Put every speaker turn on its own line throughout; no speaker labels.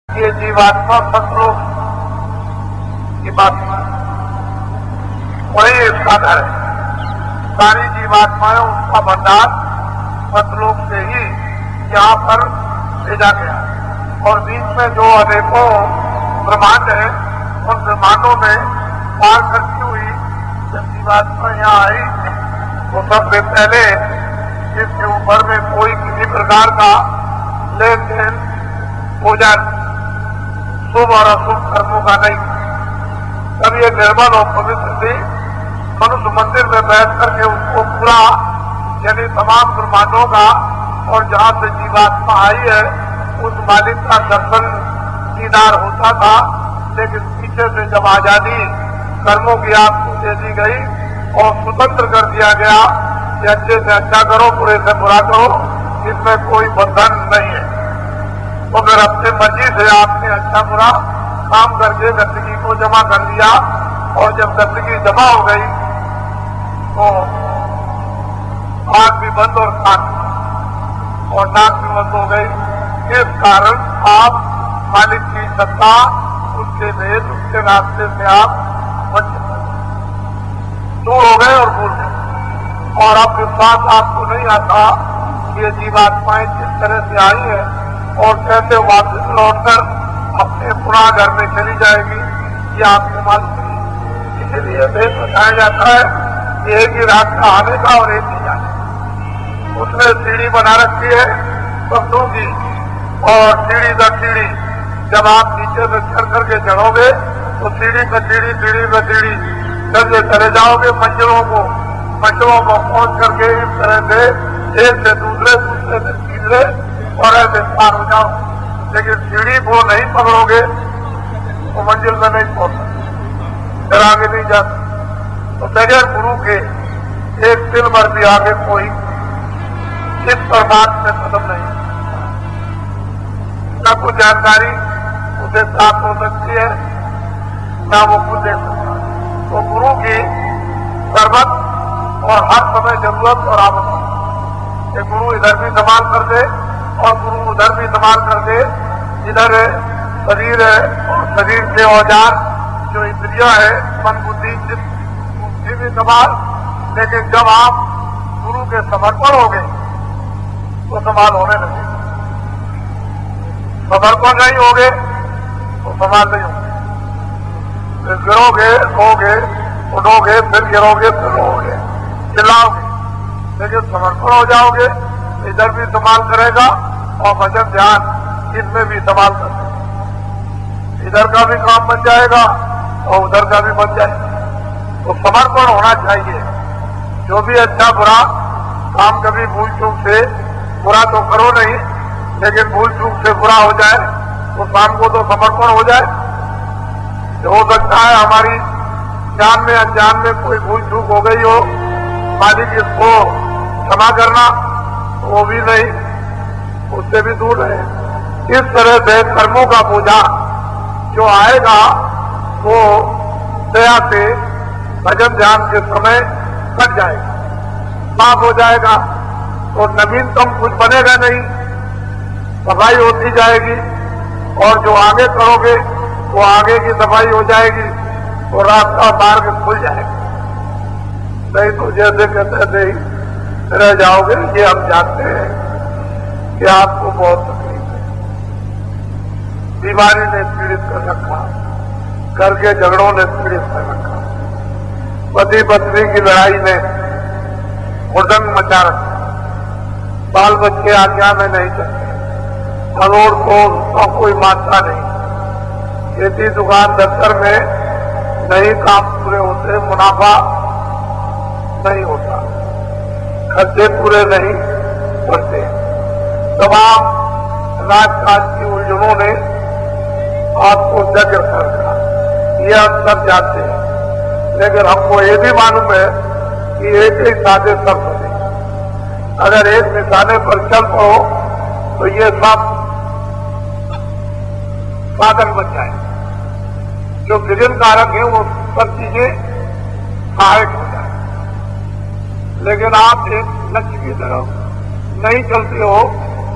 ये जीवात्मा सतलोक की बात वही इसका घर है। सारी जीवात्माएं उसका भंडार सतलोक से ही यहाँ पर भेजा गया और बीच में जो अनेकों ब्रह्मांड है उन ब्रह्मांडों में पार करती हुई जब जीवात्मा यहाँ आई तो सबसे पहले इसके ऊपर में कोई किसी प्रकार का लेन देन पूजन शुभ और अशुभ कर्मों का नहीं। तब ये निर्मल और पवित्र थी। मनुष्य मंदिर में बैठ करके उसको पूरा यानी तमाम ब्रह्मांडों का और जहाँ से जीवात्मा आई है उस मालिक का दर्शन दीदार होता था। लेकिन पीछे से जब आजादी कर्मों की आपको दे दी गई और स्वतंत्र कर दिया गया कि अच्छे से अच्छा करो बुरे से बुरा करो, इसमें कोई बंधन नहीं है, तो फिर अपनी मर्जी से आपने अच्छा बुरा काम करके गंदगी को जमा कर दिया और जब गंदगी जमा हो गई तो आँख भी बंद और कान और नाक भी बंद हो गई। इस कारण आप मालिक की सत्ता उसके भेद उसके रास्ते से आप दूर हो गए और भूल गए और अब विश्वास आपको नहीं आता कि ये जीवात्माएं किस तरह से आई है और कैसे वापस लौटकर अपने पुनः घर में चली जाएगी ये आपको मालूम नहीं। इसीलिए भेद बताया जाता है कि एक ही रास्ता आने का और एक ही जाने का। उसमें सीढ़ी बना रखी है शब्दों की और सीढ़ी दर सीढ़ी जब आप नीचे से चढ़ करके चढ़ोगे तो सीढ़ी पर सीढ़ी सीढ़ी पर सीढ़ी चलते चले जाओगे मंजिलों को पहुंच करके इस तरह से एक से दूसरे दूसरे से तीसरे और ऐसे पार हो जाओ। लेकिन सीढ़ी को नहीं पकड़ोगे तो मंजिल में नहीं पहुंच सकते, फिर आगे नहीं जा सकते। तो बगैर गुरु के एक तिल भर भी आगे कोई इस परमार्थ में कदम नहीं, न कुछ जानकारी उसे प्राप्त हो सकती है न वो खुद दे सकता। तो गुरु की सर्वत और हर समय जरूरत और आवश्यकता ये गुरु इधर भी संभाल कर दे और गुरु उधर भी संभाल कर दे। इधर शरीर है और शरीर के औजार जो इंद्रिया है मन बुद्धि चित्त उसकी भी संभाल। लेकिन जब आप गुरु के समर्पण हो गए तो संभाल होने लगे, समर्पण नहीं होगे तो संभाल नहीं होगे। फिर गिरोगे सोओगे उठोगे फिर गिरोगे फिर रोगे चिल्लाओगे। लेकिन समर्पण हो जाओगे इधर भी संभाल करेगा और भजन ध्यान इसमें भी संभाल करेगा। इधर का भी काम बन जाएगा और उधर का भी बन जाएगा। तो समर्पण होना चाहिए। जो भी अच्छा बुरा काम कभी भूल चूक से बुरा तो करो नहीं, लेकिन भूल चूक से बुरा हो जाए तो शाम को तो समर्पण हो जाए। हो सकता है हमारी जान में अनजान में कोई भूल चूक हो गई हो, मालिक इसको क्षमा करना तो वो भी नहीं, उससे भी दूर रहे। इस तरह से कर्मों का बोझा जो आएगा वो दया से भजन ध्यान के समय कट जाएगा, माफ हो जाएगा। तो नवीनतम कुछ बनेगा नहीं, सफाई होती जाएगी और जो आगे करोगे वो आगे की सफाई हो जाएगी तो रास्ता मार्ग खुल जाएगा। नहीं तो जैसे कहते थे रह जाओगे। ये हम जानते हैं कि आपको बहुत तकलीफ है, बीमारी ने पीड़ित कर रखा, घर के झगड़ों ने पीड़ित कर रखा, पति पत्नी की लड़ाई ने हुड़दंग मचा रखा, बाल बच्चे आज्ञा में नहीं चलते, करोड़ को कोई मात्रा नहीं, खेती दुकान दफ्तर में नहीं काम पूरे होते, मुनाफा नहीं होता, खर्चे पूरे नहीं बढ़ते, तमाम राजकाज की उलझनों ने आपको जगह कर रखा। ये हम सब जानते हैं। लेकिन हमको ये भी मालूम है कि एक ही साधे सब बने। अगर एक निशाने पर चल पड़ो तो ये सब साधन बन जाए। जो विघ्न कारक है वो सब चीजें सहायक हो जाए। लेकिन आप एक लक्ष्य की तरफ नहीं चलते हो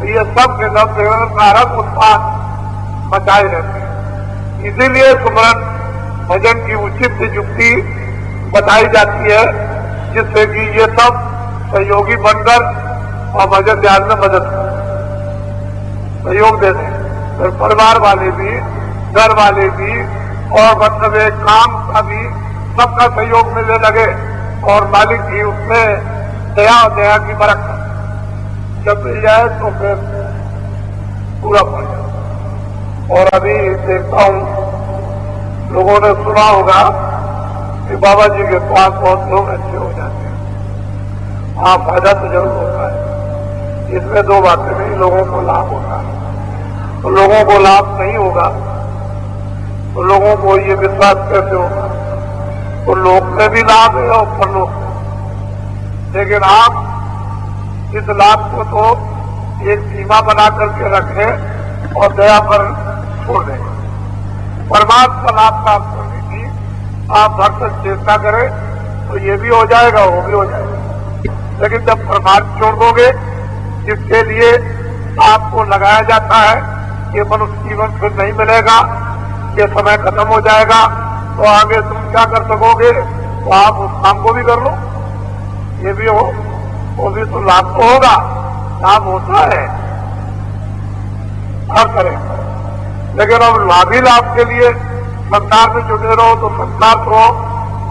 तो ये सब के सब विघ्न कारक उत्पाद बचाए रहते हैं। इसीलिए सुमरन भजन की उचित युक्ति बताई जाती है, जिससे कि ये सब सहयोगी बनकर और भजन ध्यान में मदद सहयोग देते हैं। तो परिवार वाले भी, घर वाले भी, और मतलब एक काम का भी सबका सहयोग मिलने लगे और मालिक भी उसमें दया की बरकत जब मिल जाए तो फिर पूरा पड़ जाए। और अभी देखता हूँ लोगों ने सुना होगा कि बाबा जी के पास बहुत लोग अच्छे हो जाते हैं। हाँ, फायदा तो जरूर होता है, इसमें दो बातें नहीं, लोगों को लाभ होता है। तो लोगों को लाभ नहीं होगा तो लोगों को ये विश्वास कैसे होगा? तो लोक में भी लाभ है और परलोक में। लेकिन आप इस लाभ को तो एक सीमा बना करके रखें और दया पर छोड़ दें। परमात्मा लाभ प्राप्त करने की आप भरसक चेष्टा करें तो ये भी हो जाएगा, वो भी हो जाएगा। लेकिन जब परमात्मा छोड़ दोगे, जिसके लिए आपको लगाया जाता है, ये मनुष्य जीवन फिर नहीं मिलेगा, ये समय खत्म हो जाएगा, तो आगे तुम क्या कर सकोगे? तो आप उस काम को भी कर लो, ये भी हो, वो भी तो लाभ तो होगा, लाभ होता है हर तरह। लेकिन अब लाभी लाभ के लिए संसार में जुटे रहो तो संसार तो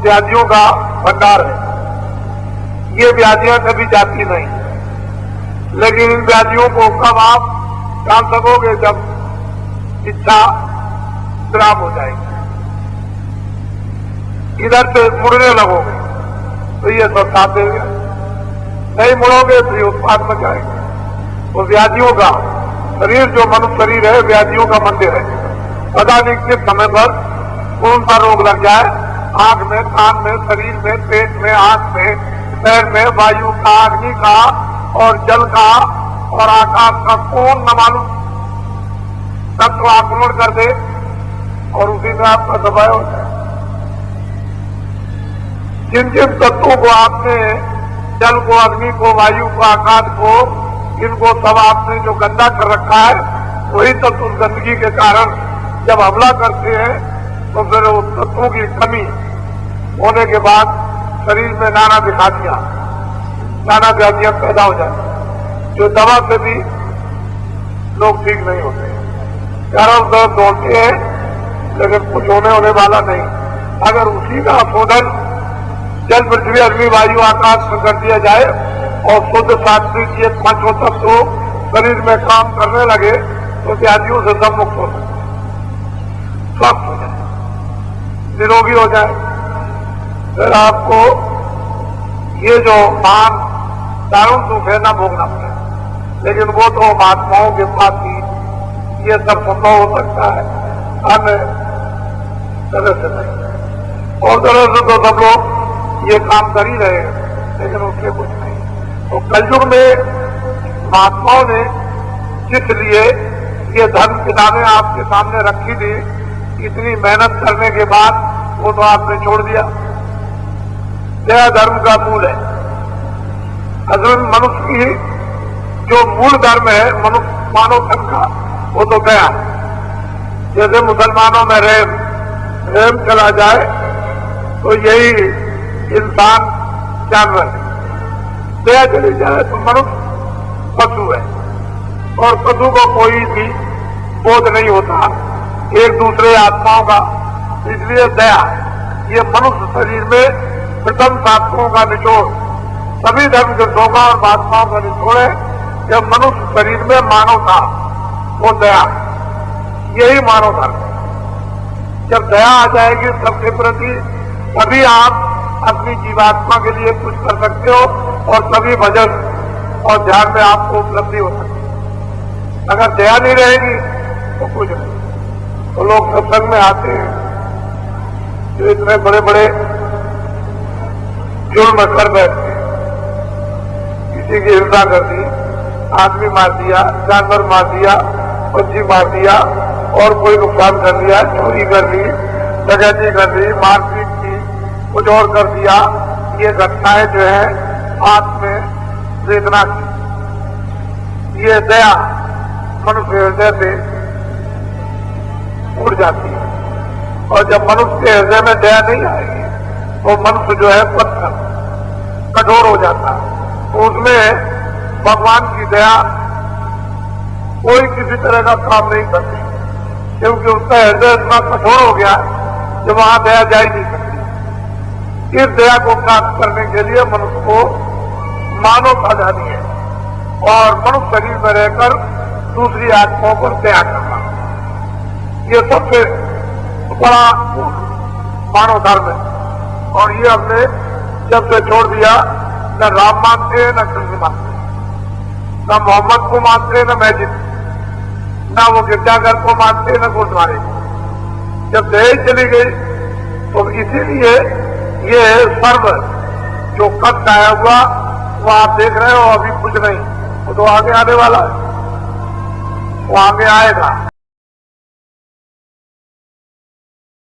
व्याधियों का भंडार है, ये व्याधियां कभी जाती नहीं। लेकिन इन व्याधियों को कब आप जान सकोगे? जब इच्छा विराम हो जाएगी, इधर से मुड़ने लगोगे तो ये सब साथ देंगे, नहीं मुड़ोगे तो ये उत्पाद में जाएंगे। तो व्याधियों का शरीर, जो मनुष्य शरीर है, व्याधियों का मंदिर है। पता नहीं किस समय पर कौन सा रोग लग जाए, आंख में, कान में, शरीर में, पेट में, आंख में, पैर में, वायु का, अग्नि का और जल का और आकाश का, कौन न मालूम तत्व आक्रमण कर दे और उसी में आपका दबाव हो जाए। जिन जिन तत्वों को आपने, जल को, अग्नि को, वायु को, आकाश को, इनको सब आपने जो गंदा कर रखा है, वही तत्व उस गंदगी के कारण जब हमला करते हैं तो फिर उस तत्वों की कमी होने के बाद शरीर में नाना दिखातियां, नाना व्याधियां पैदा हो जाती, जो दवा से भी लोग ठीक नहीं होते। कारण दर्द होते हैं लेकिन कुछ होने वाला नहीं। अगर उसी का शोधन जल, पृथ्वी, अग्नि, वायु, आकाश में कर दिया जाए और शुद्ध सात्विक ये पांचों तत्व शरीर में काम करने लगे तो व्याधियों से सब मुक्त हो जाए, स्वस्थ हो जाए, निरोगी हो जाए। फिर आपको ये जो मान दारुण सुख है ना भोगना पड़े, लेकिन वो तो महात्माओं के पास ही ये सब संभव हो सकता है, अन्य तरह से नहीं। और तरह से तो सब लोग ये काम कर ही रहे हैं, लेकिन उससे कुछ नहीं। तो कलयुग में महात्माओं ने जिस लिए ये धर्म किताबें आपके सामने रखी थी, इतनी मेहनत करने के बाद वो तो आपने छोड़ दिया। दया धर्म का मूल है। असल मनुष्य की जो मूल धर्म है मनुष्य मानव धर्म का, वो तो दया। जैसे मुसलमानों में रेम चला जाए तो यही इंसान जानवर है, दया चली जाए तो मनुष्य पशु है। और पशु को कोई भी बोध नहीं होता एक दूसरे आत्माओं का, इसलिए दया ये मनुष्य शरीर में प्रथम शास्त्रों का निचोड़, सभी धर्म ग्रंथों का और महात्माओं का निचोड़ है। जब मनुष्य शरीर में मानव था वो दया, यही मानव धर्म। जब दया आ जाएगी सबके प्रति, तभी आप अपनी जीवात्मा के लिए कुछ कर सकते हो और तभी भजन और ध्यान में आपको उपलब्धि हो सकती है। अगर दया नहीं रहेगी तो कुछ नहीं। तो लोग सत्संग में आते हैं जो इतने बड़े बड़े जुर्म कर बैठते हैं, किसी की हिंसा कर दी, आदमी मार दिया, जानवर मार दिया, पक्षी मार दिया और कोई नुकसान कर दिया, चोरी कर ली, डकैती कर दी, मारपीट की, कुछ और कर दिया। ये घटनाएं जो है आत्म में वेदना की, ये दया मनुष्य हृदय से जाती है। और जब मनुष्य के हृदय में दया नहीं आएगी वो मनुष्य जो है पत्थर कठोर हो जाता है। तो उसमें भगवान की दया कोई किसी तरह का काम नहीं करती, क्योंकि उसका हृदय इतना कठोर हो गया कि वहां दया जा ही नहीं सकती। इस दया को प्राप्त करने के लिए मनुष्य को मानव साधनी है और मनुष्य शरीर में रहकर दूसरी आत्माओं पर दया करना, ये सबसे बड़ा मानव धर्म है। और ये हमने जब से छोड़ दिया, न राम मानते न कृष्ण मानते, न मोहम्मद को मानते न मैजिद, न वो गिरजाघर को मानते न गुरुद्वारे। जब दहेज चली गई तो इसीलिए ये सर्व जो कष्ट आया हुआ वो आप देख रहे हो, अभी कुछ नहीं, वो तो आगे आने वाला है, वो आगे आएगा।